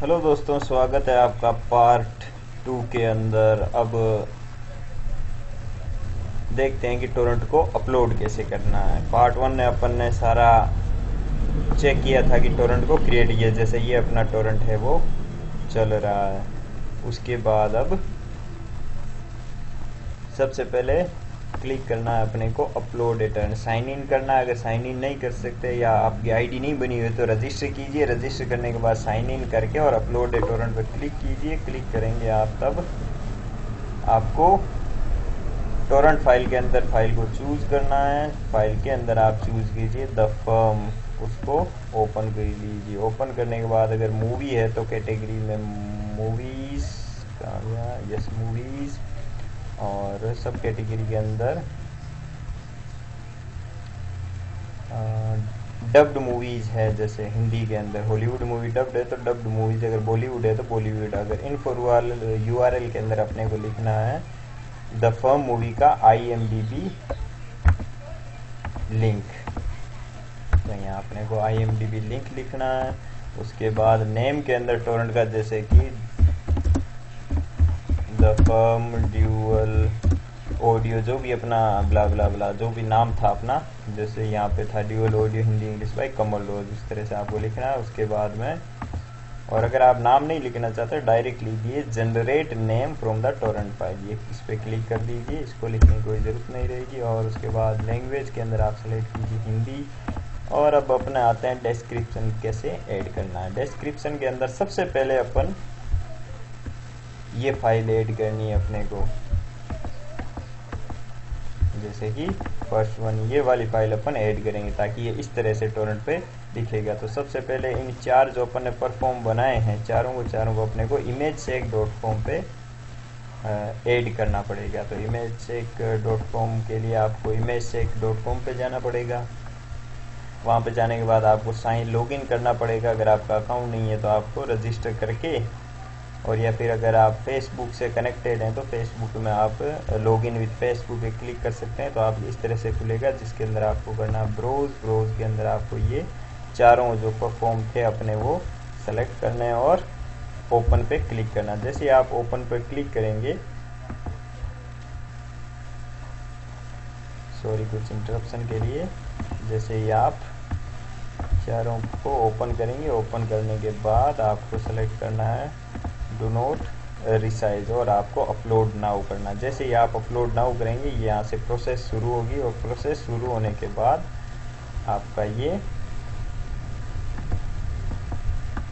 Hello दोस्तों, स्वागत है आपका पार्ट 2 के अंदर। अब देखते हैं कि टोरेंट को अपलोड कैसे करना है। पार्ट 1 में अपन ने सारा चेक किया था कि टोरेंट को क्रिएट किया, जैसे ये अपना टोरेंट है वो चल रहा है। उसके बाद अब सबसे पहले क्लिक करना है अपने को अपलोड रिटर्न, साइन इन करना है। अगर साइन इन नहीं कर सकते या आपकी आईडी नहीं बनी हुई तो रजिस्टर कीजिए। रजिस्टर करने के बाद साइन इन करके और अपलोड टोरेंट पर क्लिक कीजिए। क्लिक करेंगे आप, तब आपको टोरेंट फाइल के अंदर फाइल को चूज करना है। फाइल के अंदर आप चूज कीजिए द फर्म, उसको ओपन कर लीजिए। ओपन करने के बाद अगर मूवी है तो कैटेगरी में मूवीज, यस मूवीज, और सब कैटेगरी के अंदर डब्ड मूवीज है। जैसे हिंदी के अंदर हॉलीवुड मूवी डब्ड है तो डब्ड मूवीज, अगर बॉलीवुड है तो बॉलीवुड। अगर इन्फो यूआरएल के अंदर अपने को लिखना है द फर्म मूवी का IMDb लिंक, तो यहाँ अपने को IMDb लिंक लिखना है। उसके बाद नेम के अंदर टोरेंट का, जैसे कि द फर्म ड्यूअल ऑडियो, जो भी अपना ब्ला ब्ला ब्ला जो भी नाम था अपना, जैसे यहाँ पे था dual audio Hindi English by Kamal Rose, इस तरह से आपको लिखना है। उसके बाद में, और अगर आप नाम नहीं लिखना चाहते डायरेक्ट लिखिए generate name from the Torrent file, ये इस पर क्लिक कर दीजिए। इसको लिखने की कोई ज़रूरत नहीं रहेगी। और उसके बाद लैंग्वेज के अंदर आप सेलेक्ट कीजिए हिंदी। और अब अपने आते हैं डिस्क्रिप्शन कैसे ऐड करना है। डिस्क्रिप्शन के अंदर सबसे पहले अपन ये फाइल ऐड करनी है अपने को, जैसे कि फर्स्ट वन, ये वाली फाइल अपन ऐड करेंगे ताकि ये इस तरह से टोरेंट पे दिखेगा। तो सबसे पहले इन चार जो अपन ने परफॉर्म बनाए हैं चारों को अपने को image-sec.com पे ऐड करना पड़ेगा। तो image-sec.com के लिए आपको image-sec.com पे जाना पड़ेगा। वहाँ पे जाने के बाद आपको लॉगिन करना पड़ेगा। अगर आपका अकाउंट नहीं है तो आपको रजिस्टर करके, और या फिर अगर आप फेसबुक से कनेक्टेड हैं तो फेसबुक में आप लॉगिन विद फेसबुक पे क्लिक कर सकते हैं। तो आप इस तरह से खुलेगा, जिसके अंदर आपको करना ब्रोज के अंदर आपको ये चारों जो परफॉर्म थे अपने वो सेलेक्ट करने हैं और ओपन पे क्लिक करना। जैसे आप ओपन पे क्लिक करेंगे, सॉरी कुछ इंटरप्शन के लिए, जैसे ही आप चारों को ओपन करेंगे, ओपन करने के बाद आपको सेलेक्ट करना है डू नॉट रिसाइज और आपको अपलोड नाउ करना। जैसे ही आप अपलोड नाउ करेंगे ये यहाँ से प्रोसेस शुरू होगी, और प्रोसेस शुरू होने के बाद आपका ये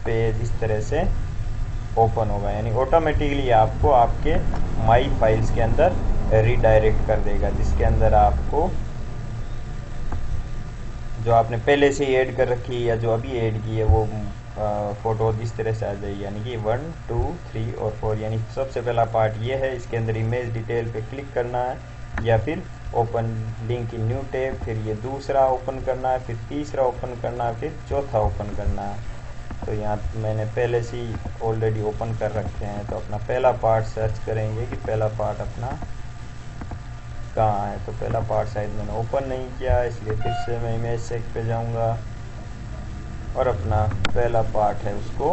पेज इस तरह से ओपन होगा, यानी ऑटोमेटिकली आपको आपके माई फाइल्स के अंदर रीडायरेक्ट कर देगा, जिसके अंदर आपको जो आपने पहले से ही ऐड कर रखी है या जो अभी ऐड की है वो फोटो इस तरह से आ जाएगी, यानी कि 1, 2, 3 और 4। यानी सबसे पहला पार्ट ये है, इसके अंदर इमेज डिटेल पे क्लिक करना है, या फिर open link in new tab, फिर ये दूसरा ओपन करना है, फिर तीसरा ओपन करना है, फिर चौथा ओपन करना है। तो यहाँ मैंने पहले से ही ऑलरेडी ओपन कर रखे हैं। तो अपना पहला पार्ट सर्च करेंगे कि पहला पार्ट अपना कहाँ है। तो पहला पार्ट शायद मैंने ओपन नहीं किया, इसलिए फिर से मैं image-sec पे जाऊँगा और अपना पहला पार्ट है उसको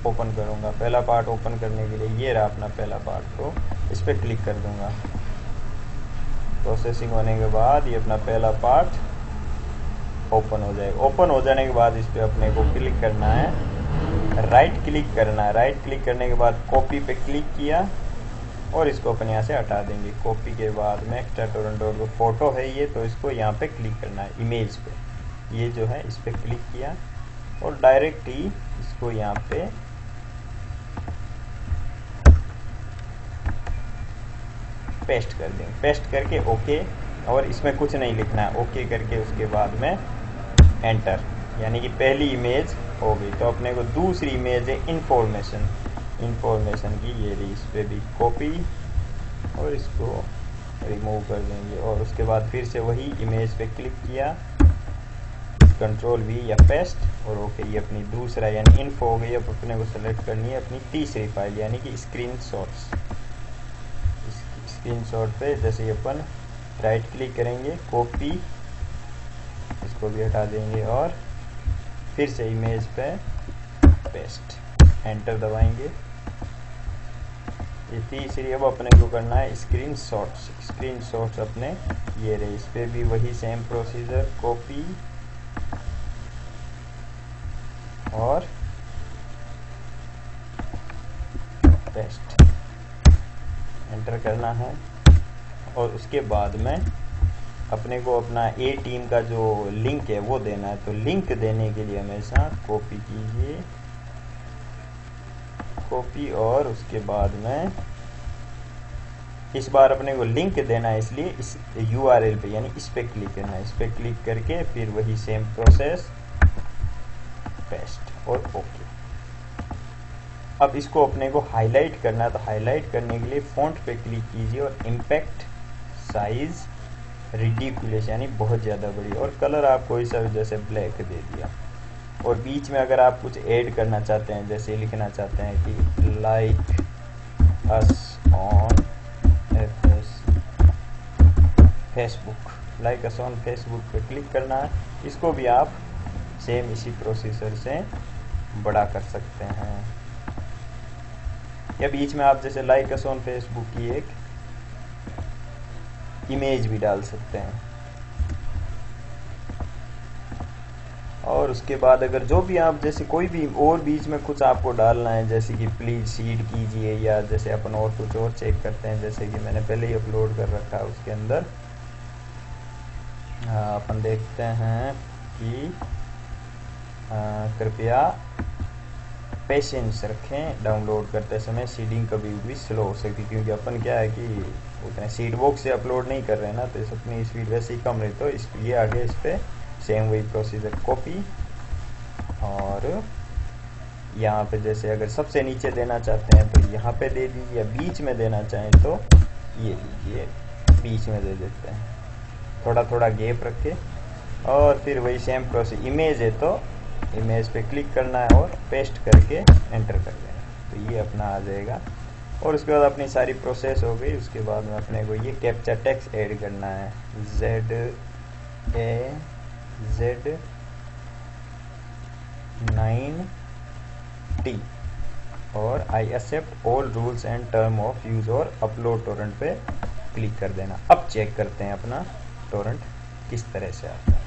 ओपन करूँगा। पहला पार्ट ओपन करने के लिए ये रहा अपना पहला पार्ट, तो इस पर क्लिक कर दूँगा। प्रोसेसिंग होने के बाद ये अपना पहला पार्ट ओपन हो जाएगा। ओपन हो जाने के बाद इस पर अपने को क्लिक करना है, राइट क्लिक करना है। राइट क्लिक करने के बाद कॉपी पे क्लिक किया और इसको अपन यहाँ से हटा देंगे। कॉपी के बाद में एक्स्ट्रा टोरेंट फोटो है ये, तो इसको यहाँ पे क्लिक करना है इमेज पे, ये जो है इस पे क्लिक किया और डायरेक्ट ही इसको यहाँ पे पेस्ट कर देंगे। पेस्ट करके ओके, और इसमें कुछ नहीं लिखना है, ओके करके उसके बाद में एंटर, यानी कि पहली इमेज हो गई। तो अपने को दूसरी इमेज है इंफॉर्मेशन की, ये रही, इस पर भी कॉपी और इसको रिमूव कर देंगे। और उसके बाद फिर से वही इमेज पे क्लिक किया, Ctrl+V या पेस्ट और ओके। ये अपनी दूसरा यानी इन्फो हो गई। अब अपने को सेलेक्ट करनी है अपनी तीसरी फाइल, यानी कि स्क्रीनशॉट्स। स्क्रीनशॉट पे जैसे ही अपन राइट क्लिक करेंगे, कॉपी, इसको भी हटा देंगे और फिर से इमेज पे पेस्ट, एंटर दबाएंगे। ये तीसरी अब अपने को करना है स्क्रीनशॉट्स अपने ये रहे, इस पे भी वही सेम प्रोसीजर, कॉपी और पेस्ट, एंटर करना है। और उसके बाद में अपने को अपना ए टीम का जो लिंक है वो देना है। तो लिंक देने के लिए हमेशा कॉपी कीजिए, कॉपी, और उसके बाद में इस बार अपने को लिंक देना है, इसलिए इस URL पे यानी इस पे क्लिक करना है। इस पे क्लिक करके फिर वही सेम प्रोसेस, पेस्ट और ओके। अब इसको अपने को हाईलाइट करना है, तो हाईलाइट करने के लिए फॉन्ट पे क्लिक कीजिए और इम्पैक्ट साइज रिडिकुलस यानी बहुत ज़्यादा बड़ी, और कलर आप कोई सा जैसे ब्लैक दे दिया। और बीच में अगर आप कुछ ऐड करना चाहते हैं, जैसे लिखना चाहते हैं कि like us on Facebook, like us on Facebook पे क्लिक करना है। इसको भी आप सेम इसी प्रोसीजर से बड़ा कर सकते हैं, या बीच में आप जैसे लाइक अस ऑन फेसबुक की एक इमेज भी डाल सकते हैं। और उसके बाद अगर जो भी आप जैसे कोई भी और बीच में कुछ आपको डालना है, जैसे कि प्लीज सीड कीजिए, या जैसे अपन और कुछ और चेक करते हैं, जैसे कि मैंने पहले ही अपलोड कर रखा है उसके अंदर अपन देखते हैं कि कृपया पेशेंस रखें, डाउनलोड करते समय सीडिंग कभी भी स्लो हो सकती है, क्योंकि अपन क्या है कि उतने सीड बॉक्स से अपलोड नहीं कर रहे हैं ना, तो इस अपनी स्पीड वैसे ही कम रही। तो इस ये आगे इस पर सेम वही प्रोसीजर, कॉपी, और यहाँ पे जैसे अगर सबसे नीचे देना चाहते हैं तो यहाँ पे दे दीजिए, या बीच में देना चाहें तो ये लीजिए, बीच में दे देते हैं, थोड़ा थोड़ा गैप रखे। और फिर वही सेम प्रोसेस, इमेज है तो इमेज पे क्लिक करना है और पेस्ट करके एंटर कर देना, तो ये अपना आ जाएगा। और उसके बाद अपनी सारी प्रोसेस हो गई। उसके बाद में अपने को ये कैप्चा टेक्स्ट ऐड करना है, ZAZ9T, और I accept all rules and term of use, और अपलोड टोरेंट पे क्लिक कर देना। अब चेक करते हैं अपना टोरेंट किस तरह से आता है।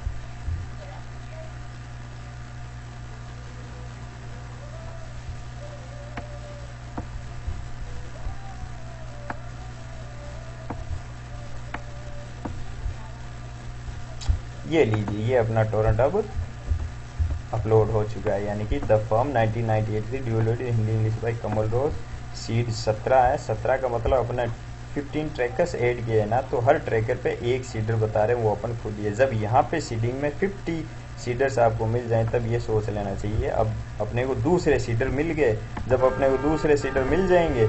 ये लीजिए, ये अपना टोरेंट अब अपलोड हो चुका है, यानी कि the film 1998 dual audio Hindi English by Kamal Rose, seed 17 है। 17 का मतलब अपना 15 ट्रैकर्स ऐड किए हैं ना, तो हर ट्रैकर पे एक सीडर बता रहे हैं, वो अपन खुद ही। जब यहाँ पे सीडिंग में 50 सीडर्स आपको मिल जाएं तब ये सोच लेना चाहिए अब अपने को दूसरे सीडर मिल गए। जब अपने को दूसरे सीडर मिल जाएंगे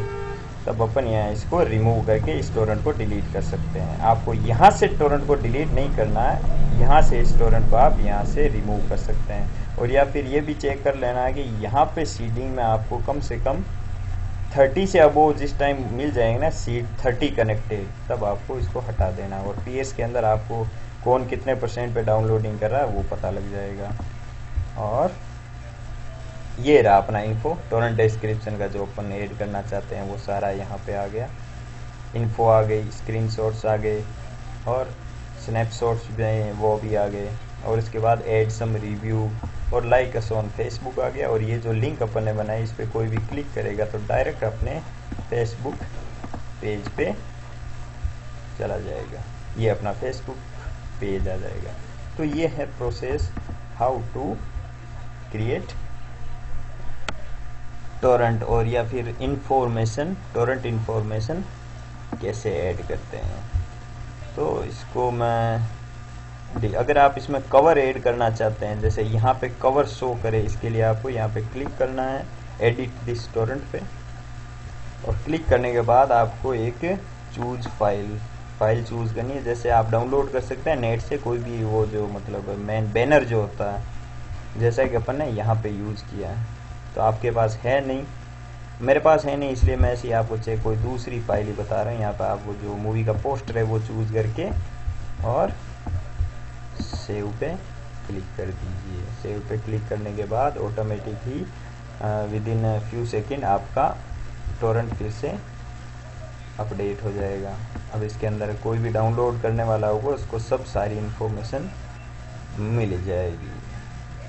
तब अपन यहाँ इसको रिमूव करके इस टोरेंट को डिलीट कर सकते हैं। आपको यहाँ से टोरेंट को डिलीट नहीं करना है, यहाँ से इस टोरेंट को आप यहाँ से रिमूव कर सकते हैं। और या फिर ये भी चेक कर लेना है कि यहाँ पे सीडिंग में आपको कम से कम 30 से अबोव जिस टाइम मिल जाएंगे ना सीड 30 कनेक्टेड, तब आपको इसको हटा देना। और PS के अंदर आपको कौन कितने % पे डाउनलोडिंग कर रहा है वो पता लग जाएगा। और ये रहा अपना इन्फो, टोरेंट डिस्क्रिप्शन का जो अपन ऐड करना चाहते हैं वो सारा यहाँ पे आ गया। इन्फो आ गई, स्क्रीनशॉट्स आ गए, और स्नैपशॉट्स भी वो भी आ गए। और इसके बाद ऐड सम रिव्यू और लाइक अस ऑन फेसबुक आ गया। और ये जो लिंक अपन ने बनाई इस पर कोई भी क्लिक करेगा तो डायरेक्ट अपने फेसबुक पेज पे चला जाएगा, ये अपना फेसबुक पेज आ जाएगा। तो ये है process how to create torrent, और या फिर इंफॉर्मेशन, टोरेंट इंफॉर्मेशन कैसे ऐड करते हैं। तो इसको मैं अगर आप इसमें कवर ऐड करना चाहते हैं, जैसे यहाँ पे कवर शो करे, इसके लिए आपको यहाँ पे क्लिक करना है एडिट दिस टोरेंट पे, और क्लिक करने के बाद आपको एक चूज फाइल चूज करनी है। जैसे आप डाउनलोड कर सकते हैं नेट से कोई भी वो जो मतलब मेन बैनर जो होता है, जैसा कि अपन ने यहाँ पे यूज किया है। तो आपके पास है नहीं, मेरे पास है नहीं, इसलिए मैं ऐसी आपको चाहे कोई दूसरी फाइल ही बता रहा हूँ। यहाँ पे आपको जो मूवी का पोस्टर है वो चूज करके और सेव पे क्लिक कर दीजिए। सेव पे क्लिक करने के बाद automatic he with in few second आपका टोरेंट फिर से अपडेट हो जाएगा। अब इसके अंदर कोई भी डाउनलोड करने वाला होगा उसको सब सारी इन्फॉर्मेशन मिल जाएगी।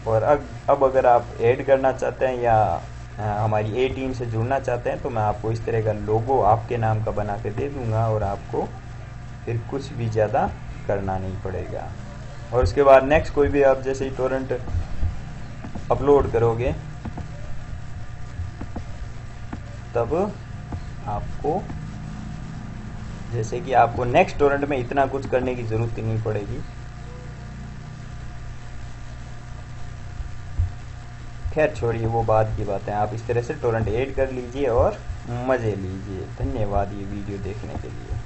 और अब अगर आप ऐड करना चाहते हैं या हमारी ए टीम से जुड़ना चाहते हैं तो मैं आपको इस तरह का लोगो आपके नाम का बना के दे दूंगा और आपको फिर कुछ भी ज़्यादा करना नहीं पड़ेगा। और उसके बाद नेक्स्ट कोई भी आप जैसे ही टोरेंट अपलोड करोगे तब आपको जैसे कि आपको नेक्स्ट टोरेंट में इतना कुछ करने की ज़रूरत ही नहीं पड़ेगी। खैर छोड़िए, वो बाद की बात है। आप इस तरह से टोरेंट ऐड कर लीजिए और मज़े लीजिए। धन्यवाद ये वीडियो देखने के लिए।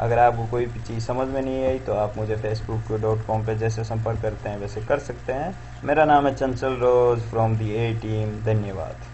अगर आपको कोई भी चीज़ समझ में नहीं आई तो आप मुझे facebook.com पे जैसे संपर्क करते हैं वैसे कर सकते हैं। मेरा नाम है चंचल रोज फ्रॉम दी ए टीम। धन्यवाद।